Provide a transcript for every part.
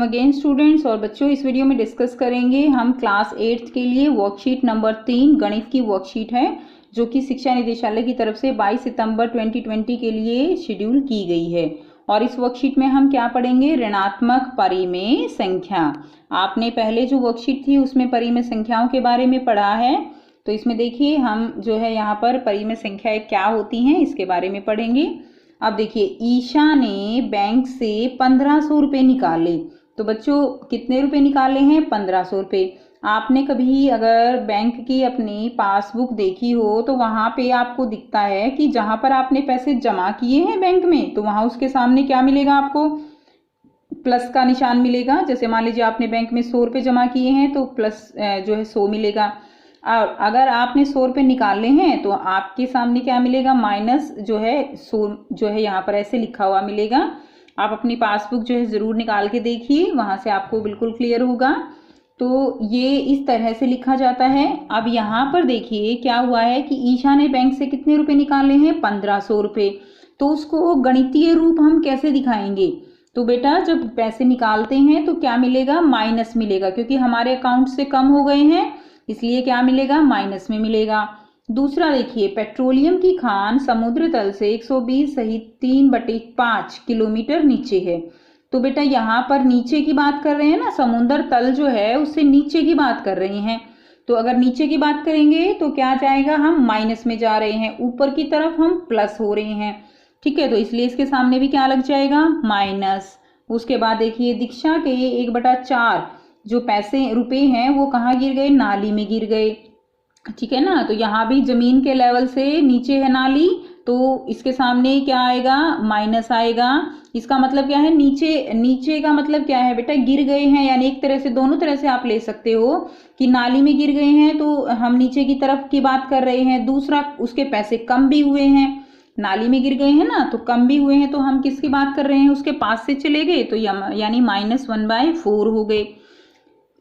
Again students. और बच्चों, इस वीडियो में डिस्कस करेंगे हम क्लास 8 के लिए वर्कशीट नंबर 3 गणित की वर्कशीट है, जो कि शिक्षा निदेशालय की तरफ से 22 सितंबर 2020 के लिए शेड्यूल की गई है। और इस वर्कशीट में हम क्या पढ़ेंगे? ऋणात्मक परिमेय संख्या। आपने पहले जो वर्कशीट थी उसमें परिमेय संख्याओं के बारे में पढ़ा है, तो इसमें देखिए हम जो है यहाँ पर परिमेय संख्याएं क्या होती हैं इसके बारे में पढ़ेंगे। अब देखिए, ईशा ने बैंक से 1500 रुपये निकाले। तो बच्चों, कितने रुपए निकाले हैं? 1500 रुपये। आपने कभी अगर बैंक की अपनी पासबुक देखी हो तो वहां पे आपको दिखता है कि जहां पर आपने पैसे जमा किए हैं बैंक में, तो वहां उसके सामने क्या मिलेगा? आपको प्लस का निशान मिलेगा। जैसे मान लीजिए आपने बैंक में 100 रुपये जमा किए हैं तो प्लस जो है 100 मिलेगा। और अगर आपने 100 रुपये निकाले हैं तो आपके सामने क्या मिलेगा? माइनस जो है 100 जो है यहाँ पर ऐसे लिखा हुआ मिलेगा। आप अपनी पासबुक जो है ज़रूर निकाल के देखिए, वहाँ से आपको बिल्कुल क्लियर होगा। तो ये इस तरह से लिखा जाता है। अब यहाँ पर देखिए क्या हुआ है कि ईशा ने बैंक से कितने रुपए निकाले हैं? 1500 रुपये। तो उसको गणितीय रूप हम कैसे दिखाएंगे? तो बेटा, जब पैसे निकालते हैं तो क्या मिलेगा? माइनस मिलेगा, क्योंकि हमारे अकाउंट से कम हो गए हैं, इसलिए क्या मिलेगा? माइनस में मिलेगा। दूसरा देखिए, पेट्रोलियम की खान समुद्र तल से 120 सहित 3/5 किलोमीटर नीचे है। तो बेटा, यहाँ पर नीचे की बात कर रहे हैं ना, समुद्र तल जो है उससे नीचे की बात कर रहे हैं। तो अगर नीचे की बात करेंगे तो क्या जाएगा? हम माइनस में जा रहे हैं, ऊपर की तरफ हम प्लस हो रहे हैं। ठीक है, तो इसलिए इसके सामने भी क्या लग जाएगा? माइनस। उसके बाद देखिए, दीक्षा के 1/4 जो पैसे रुपए हैं वो कहाँ गिर गए? नाली में गिर गए। ठीक है ना, तो यहाँ भी जमीन के लेवल से नीचे है नाली, तो इसके सामने क्या आएगा? माइनस आएगा। इसका मतलब क्या है? नीचे, नीचे का मतलब क्या है बेटा? गिर गए हैं, यानी एक तरह से, दोनों तरह से आप ले सकते हो कि नाली में गिर गए हैं तो हम नीचे की तरफ की बात कर रहे हैं। दूसरा, उसके पैसे कम भी हुए हैं, नाली में गिर गए हैं ना, तो कम भी हुए हैं, तो हम किसकी बात कर रहे हैं? उसके पास से चले गए, तो यानी -1/4 हो गए।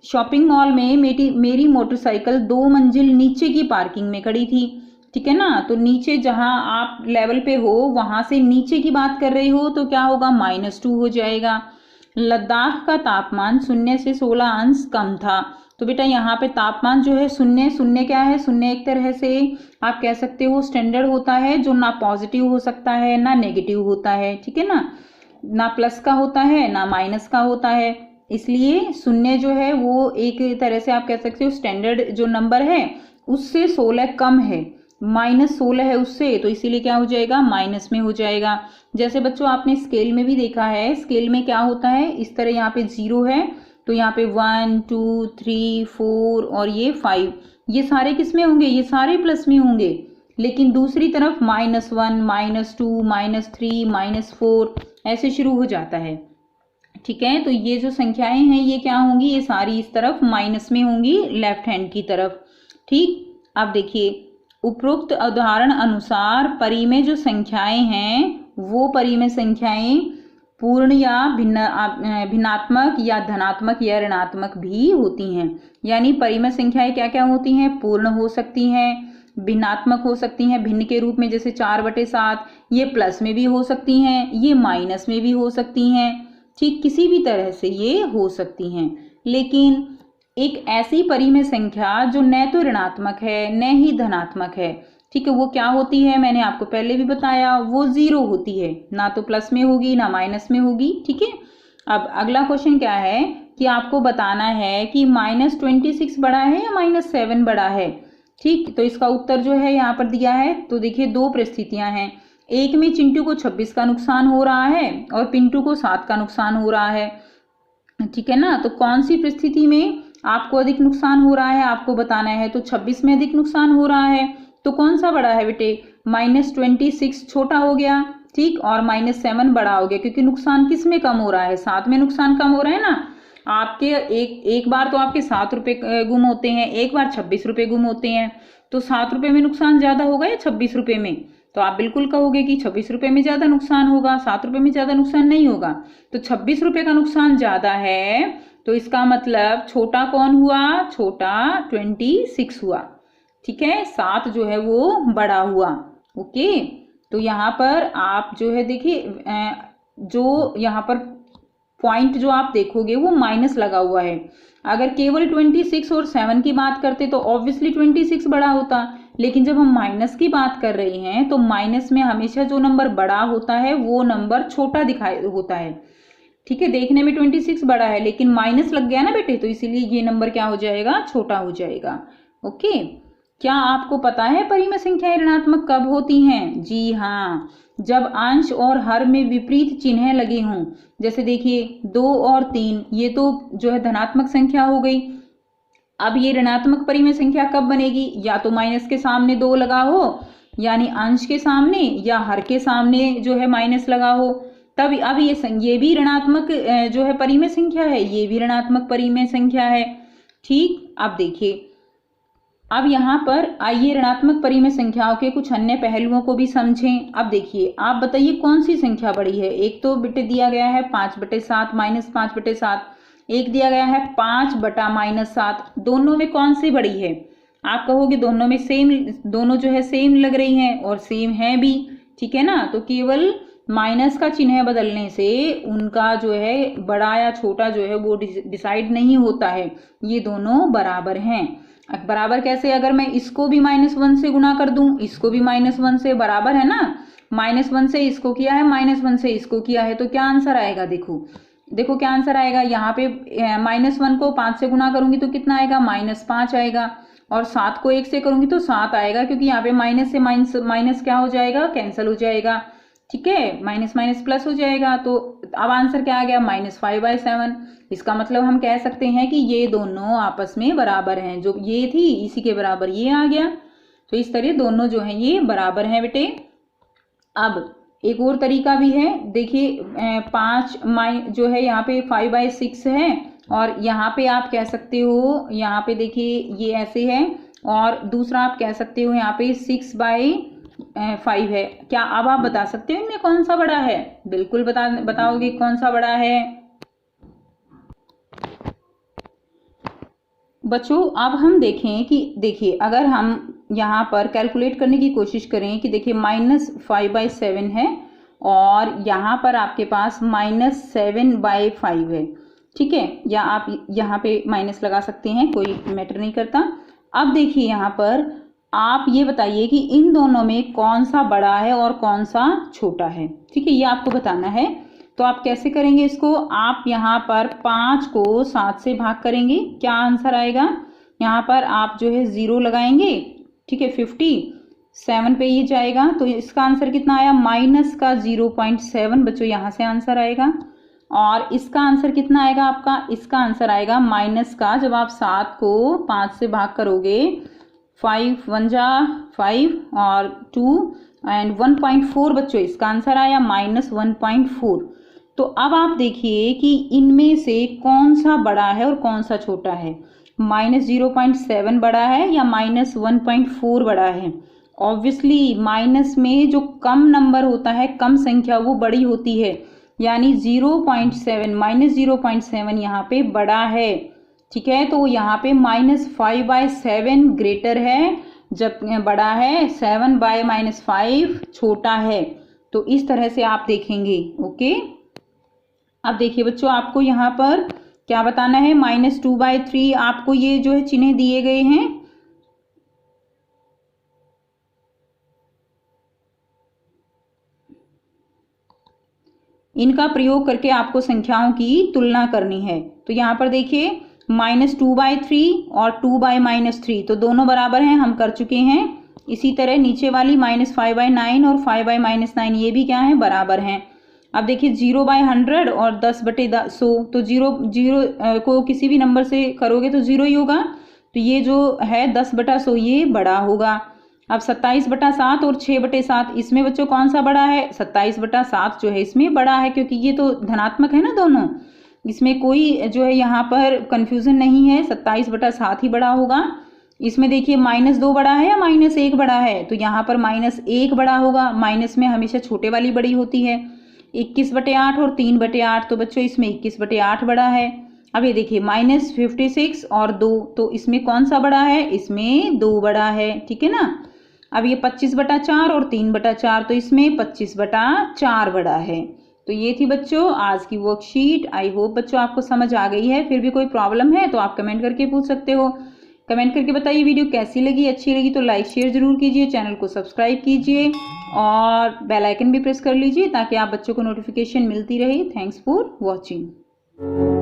शॉपिंग मॉल में मेरी मोटरसाइकिल 2 मंजिल नीचे की पार्किंग में खड़ी थी। ठीक है ना, तो नीचे जहां आप लेवल पे हो वहां से नीचे की बात कर रहे हो तो क्या होगा? -2 हो जाएगा। लद्दाख का तापमान 0 से 16 अंश कम था। तो बेटा, यहाँ पे तापमान जो है शून्य क्या है? शून्य एक तरह से आप कह सकते हो स्टैंडर्ड होता है, जो ना पॉजिटिव हो सकता है ना नेगेटिव होता है। ठीक है ना प्लस का होता है ना माइनस का होता है। इसलिए शून्य जो है वो एक तरह से आप कह सकते हो स्टैंडर्ड जो नंबर है उससे 16 कम है, -16 है उससे, तो इसीलिए क्या हो जाएगा? माइनस में हो जाएगा। जैसे बच्चों आपने स्केल में भी देखा है, स्केल में क्या होता है? इस तरह यहाँ पे 0 है तो यहाँ पे 1 2 3 4 और ये 5, ये सारे किस में होंगे? ये सारे प्लस में होंगे। लेकिन दूसरी तरफ -1 -2 -3 -4 ऐसे शुरू हो जाता है। ठीक है, तो ये जो संख्याएं हैं ये क्या होंगी? ये सारी इस तरफ माइनस में होंगी, लेफ्ट हैंड की तरफ। ठीक, अब देखिए, उपरोक्त उदाहरण अनुसार परिमेय जो संख्याएं हैं वो परिमेय संख्याएं पूर्ण या भिन्नात्मक या धनात्मक या ऋणात्मक भी होती हैं। यानी परिमेय संख्याएं क्या क्या होती हैं? पूर्ण हो सकती हैं, भिन्नात्मक हो सकती हैं, भिन्न के रूप में, जैसे 4/7, ये प्लस में भी हो सकती हैं, ये माइनस में भी हो सकती हैं। ठीक, किसी भी तरह से ये हो सकती हैं। लेकिन एक ऐसी परिमेय संख्या जो न तो ऋणात्मक है न ही धनात्मक है, ठीक है, वो क्या होती है? मैंने आपको पहले भी बताया, वो 0 होती है, ना तो प्लस में होगी ना माइनस में होगी। ठीक है, अब अगला क्वेश्चन क्या है कि आपको बताना है कि -26 बड़ा है या -7 बड़ा है। ठीक, तो इसका उत्तर जो है यहाँ पर दिया है। तो देखिए, 2 परिस्थितियां हैं। एक में चिंटू को 26 का नुकसान हो रहा है और पिंटू को 7 का नुकसान हो रहा है। ठीक है ना, तो कौन सी परिस्थिति में आपको अधिक नुकसान हो रहा है आपको बताना है। तो 26 में अधिक नुकसान हो रहा है, तो कौन सा बड़ा है बेटे? -26 छोटा हो गया, ठीक, और -7 बड़ा हो गया, क्योंकि नुकसान किस में कम हो रहा है? 7 में नुकसान कम हो रहा है ना। आपके एक बार तो आपके 7 रुपये गुम होते हैं, एक बार 26 रुपये गुम होते हैं, तो 7 रुपये में नुकसान ज्यादा होगा या 26 रुपये में? तो आप बिल्कुल कहोगे कि 26 रुपये में ज्यादा नुकसान होगा, 7 रुपये में ज्यादा नुकसान नहीं होगा। तो 26 रुपये का नुकसान ज्यादा है, तो इसका मतलब छोटा कौन हुआ? छोटा 26 हुआ। ठीक है, 7 जो है वो बड़ा हुआ। ओके, तो यहाँ पर आप जो है देखिए, जो यहाँ पर पॉइंट जो आप देखोगे वो माइनस लगा हुआ है। अगर केवल 26 और 7 की बात करते तो ऑब्वियसली 26 बड़ा होता, लेकिन जब हम माइनस की बात कर रहे हैं तो माइनस में हमेशा जो नंबर बड़ा होता है वो नंबर छोटा दिखाई होता है। ठीक है, देखने में 26 बड़ा है लेकिन माइनस लग गया ना बेटे, तो इसीलिए ये नंबर क्या हो जाएगा, छोटा हो जाएगा। ओके, क्या आपको पता है परिमेय संख्याएं ऋणात्मक कब होती हैं? जी हाँ, जब अंश और हर में विपरीत चिन्ह लगे हों। जैसे देखिए 2 और 3, ये तो जो है धनात्मक संख्या हो गई। अब ये ऋणात्मक परिमेय संख्या कब बनेगी? या तो माइनस के सामने 2 लगा हो, यानी अंश के सामने, या हर के सामने जो है माइनस लगा हो, तब अब ये भी ऋणात्मक जो है परिमेय संख्या है, ये भी ऋणात्मक परिमेय संख्या है। ठीक, अब देखिए, अब यहाँ पर आइए ऋणात्मक परिमेय संख्याओं के कुछ अन्य पहलुओं को भी समझें। अब देखिए, आप बताइए कौन सी संख्या बड़ी है? एक तो बेटे दिया गया है 5/7 -5/7, एक दिया गया है 5/-7, दोनों में कौन सी बड़ी है? आप कहोगे दोनों में सेम, दोनों जो है सेम लग रही हैं और सेम है भी, ठीक है ना। तो केवल माइनस का चिन्ह बदलने से उनका जो है बड़ा या छोटा जो है वो डिसाइड नहीं होता है, ये दोनों बराबर हैं। बराबर कैसे? अगर मैं इसको भी -1 से गुणा कर दूं, इसको भी -1 से, बराबर है ना। -1 से इसको किया है, -1 से इसको किया है, तो क्या आंसर आएगा? देखो क्या आंसर आएगा। यहाँ पे -1 को 5 से गुणा करूंगी तो कितना आएगा? -5 आएगा। और 7 को 1 से करूंगी तो 7 आएगा, क्योंकि यहाँ पे माइनस से माइनस क्या हो जाएगा? कैंसिल हो जाएगा। ठीक है, माइनस माइनस प्लस हो जाएगा। तो अब आंसर क्या आ गया? -5/7। इसका मतलब हम कह सकते हैं कि ये दोनों आपस में बराबर हैं। जो ये थी इसी के बराबर ये आ गया, तो इस तरह दोनों जो हैं ये बराबर हैं बेटे। अब एक और तरीका भी है, देखिए 5 जो है यहाँ पे 5/6 है, और यहाँ पे आप कह सकते हो, यहाँ पे देखिए ये ऐसे है, और दूसरा आप कह सकते हो यहाँ पे 6/5 है। क्या अब आप बता सकते हो इनमें कौन सा बड़ा है? बिल्कुल बताओगे कौन सा बड़ा है बच्चों। अब हम देखें कि देखिए अगर हम यहाँ पर कैलकुलेट करने की कोशिश करें कि देखिए -5/7 है और यहाँ पर आपके पास -7/5 है, ठीक है, या आप यहाँ पे माइनस लगा सकते हैं, कोई मैटर नहीं करता। अब देखिए यहाँ पर आप ये बताइए कि इन दोनों में कौन सा बड़ा है और कौन सा छोटा है, ठीक है, ये आपको बताना है। तो आप कैसे करेंगे इसको? आप यहाँ पर 5 को 7 से भाग करेंगे, क्या आंसर आएगा? यहाँ पर आप जो है 0 लगाएंगे, ठीक है, 57 पे ये जाएगा, तो इसका आंसर कितना आया? -0.7 बच्चों, यहाँ से आंसर आएगा। और इसका आंसर कितना आएगा आपका? इसका आंसर आएगा माइनस का, जब आप 7 को 5 से भाग करोगे, 5 1 जा 5 और 2 एंड 1.4 बच्चों, इसका आंसर आया -1.4। तो अब आप देखिए कि इनमें से कौन सा बड़ा है और कौन सा छोटा है। -0.7 बड़ा है या -1.4 बड़ा है? ऑब्वियसली माइनस में जो कम नंबर होता है, कम संख्या, वो बड़ी होती है, यानी 0.7 -0.7 यहाँ पे बड़ा है, ठीक है। तो यहाँ पे -5/7 ग्रेटर है, जब बड़ा है 7/-5 छोटा है। तो इस तरह से आप देखेंगे। ओके, अब देखिए बच्चों, आपको यहाँ पर क्या बताना है? -2/3 आपको ये जो है चिन्ह दिए गए हैं, इनका प्रयोग करके आपको संख्याओं की तुलना करनी है। तो यहाँ पर देखिए -2/3 और 2/-3, तो दोनों बराबर हैं, हम कर चुके हैं। इसी तरह नीचे वाली -5/9 और 5/-9, ये भी क्या है? बराबर हैं। अब देखिए 0/100 और 10/100, तो 0 को किसी भी नंबर से करोगे तो 0 ही होगा, तो ये जो है 10/100 ये बड़ा होगा। अब 27/7 और 6/7, इसमें बच्चों कौन सा बड़ा है? 27/7 जो है इसमें बड़ा है, क्योंकि ये तो धनात्मक है ना दोनों, इसमें कोई जो है यहाँ पर कंफ्यूजन नहीं है, 27/7 ही बड़ा होगा। इसमें देखिए -2 बड़ा है या -1 बड़ा है? तो यहाँ पर -1 बड़ा होगा, माइनस में हमेशा छोटे वाली बड़ी होती है। 21/8 और 3/8, तो बच्चों इसमें 21/8 बड़ा है। अब ये देखिए -56 और 2, तो इसमें कौन सा बड़ा है? इसमें 2 बड़ा है, ठीक है ना। अब ये 25/4 और 3/4, तो इसमें 25/4 बड़ा है, तो ये थी बच्चों आज की वर्कशीट। आई होप बच्चों आपको समझ आ गई है। फिर भी कोई प्रॉब्लम है तो आप कमेंट करके पूछ सकते हो। कमेंट करके बताइए वीडियो कैसी लगी, अच्छी लगी तो लाइक शेयर जरूर कीजिए, चैनल को सब्सक्राइब कीजिए और बेल आइकन भी प्रेस कर लीजिए ताकि आप बच्चों को नोटिफिकेशन मिलती रहे। Thanks for watching.